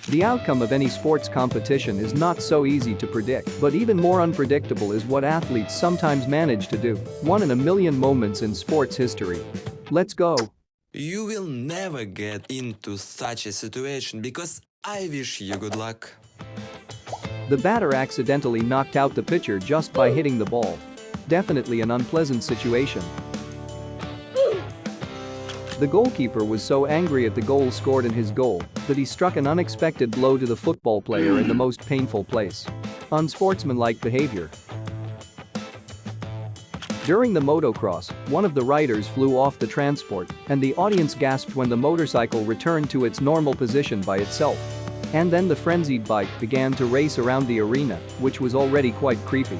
The outcome of any sports competition is not so easy to predict, but even more unpredictable is what athletes sometimes manage to do. One in a million moments in sports history. Let's go. You will never get into such a situation because I wish you good luck. The batter accidentally knocked out the pitcher just by hitting the ball. Definitely an unpleasant situation. The goalkeeper was so angry at the goal scored in his goal that he struck an unexpected blow to the football player in the most painful place. Unsportsmanlike behavior. During the motocross, one of the riders flew off the transport, and the audience gasped when the motorcycle returned to its normal position by itself. And then the frenzied bike began to race around the arena, which was already quite creepy.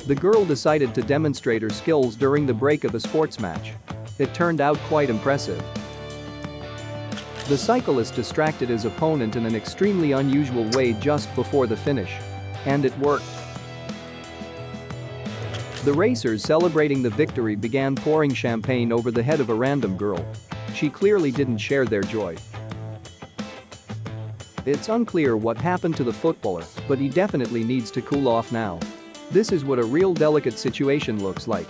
The girl decided to demonstrate her skills during the break of a sports match. It turned out quite impressive. The cyclist distracted his opponent in an extremely unusual way just before the finish. And it worked. The racers celebrating the victory began pouring champagne over the head of a random girl. She clearly didn't share their joy. It's unclear what happened to the footballer, but he definitely needs to cool off now. This is what a real delicate situation looks like.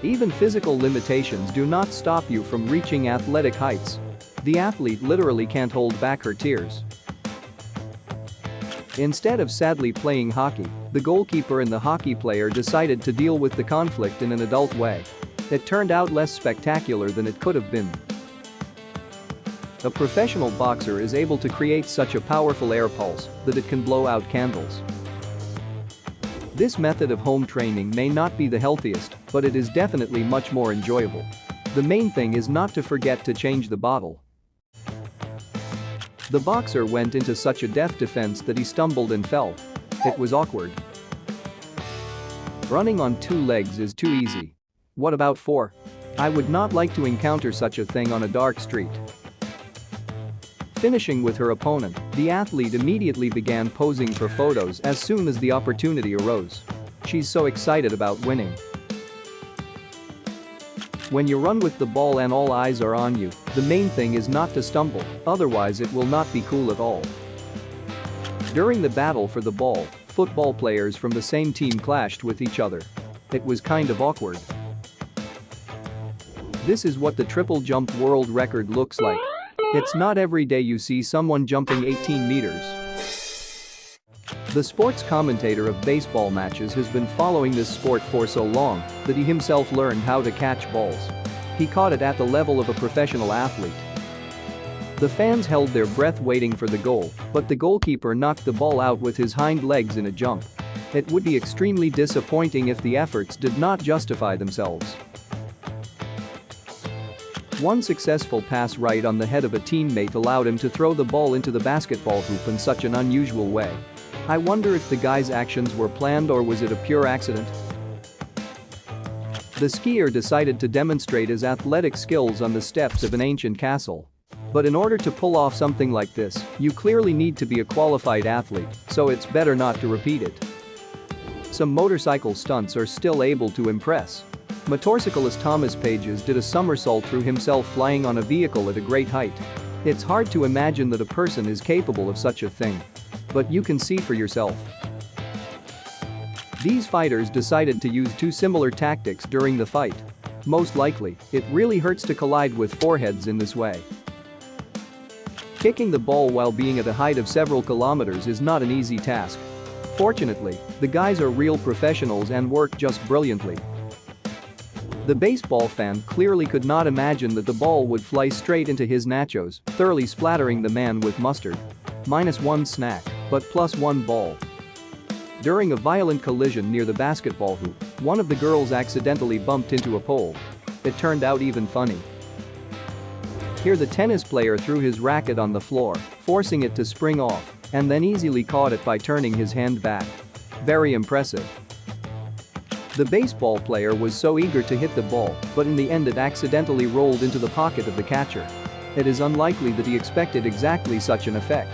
Even physical limitations do not stop you from reaching athletic heights. The athlete literally can't hold back her tears. Instead of sadly playing hockey, the goalkeeper and the hockey player decided to deal with the conflict in an adult way. It turned out less spectacular than it could have been. A professional boxer is able to create such a powerful air pulse that it can blow out candles. This method of home training may not be the healthiest, but it is definitely much more enjoyable. The main thing is not to forget to change the bottle. The boxer went into such a deft defense that he stumbled and fell. It was awkward. Running on two legs is too easy. What about four? I would not like to encounter such a thing on a dark street. Finishing with her opponent, the athlete immediately began posing for photos as soon as the opportunity arose. She's so excited about winning. When you run with the ball and all eyes are on you, the main thing is not to stumble, otherwise it will not be cool at all. During the battle for the ball, football players from the same team clashed with each other. It was kind of awkward. This is what the triple jump world record looks like. It's not every day you see someone jumping 18 meters. The sports commentator of baseball matches has been following this sport for so long that he himself learned how to catch balls. He caught it at the level of a professional athlete. The fans held their breath waiting for the goal, but the goalkeeper knocked the ball out with his hind legs in a jump. It would be extremely disappointing if the efforts did not justify themselves. One successful pass right on the head of a teammate allowed him to throw the ball into the basketball hoop in such an unusual way. I wonder if the guy's actions were planned or was it a pure accident? The skier decided to demonstrate his athletic skills on the steps of an ancient castle. But in order to pull off something like this, you clearly need to be a qualified athlete, so it's better not to repeat it. Some motorcycle stunts are still able to impress. Motorcyclist Thomas Pages did a somersault through himself flying on a vehicle at a great height. It's hard to imagine that a person is capable of such a thing. But you can see for yourself. These fighters decided to use two similar tactics during the fight. Most likely, it really hurts to collide with foreheads in this way. Kicking the ball while being at a height of several kilometers is not an easy task. Fortunately, the guys are real professionals and work just brilliantly. The baseball fan clearly could not imagine that the ball would fly straight into his nachos, thoroughly splattering the man with mustard. -1 snack, but +1 ball. During a violent collision near the basketball hoop, one of the girls accidentally bumped into a pole. It turned out even funny. Here the tennis player threw his racket on the floor, forcing it to spring off, and then easily caught it by turning his hand back. Very impressive. The baseball player was so eager to hit the ball, but in the end it accidentally rolled into the pocket of the catcher. It is unlikely that he expected exactly such an effect.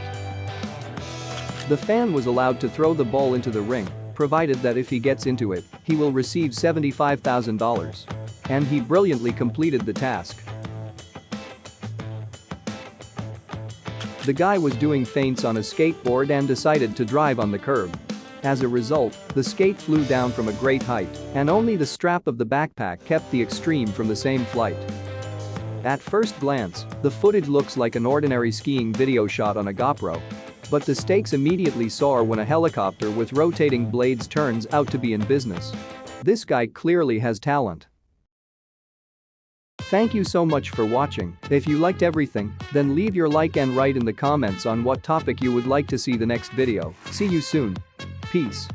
The fan was allowed to throw the ball into the ring, provided that if he gets into it, he will receive $75,000. And he brilliantly completed the task. The guy was doing feints on a skateboard and decided to drive on the curb. As a result, the skate flew down from a great height, and only the strap of the backpack kept the extreme from the same flight. At first glance, the footage looks like an ordinary skiing video shot on a GoPro. But the stakes immediately soar when a helicopter with rotating blades turns out to be in business. This guy clearly has talent. Thank you so much for watching. If you liked everything, then leave your like and write in the comments on what topic you would like to see the next video. See you soon. Peace.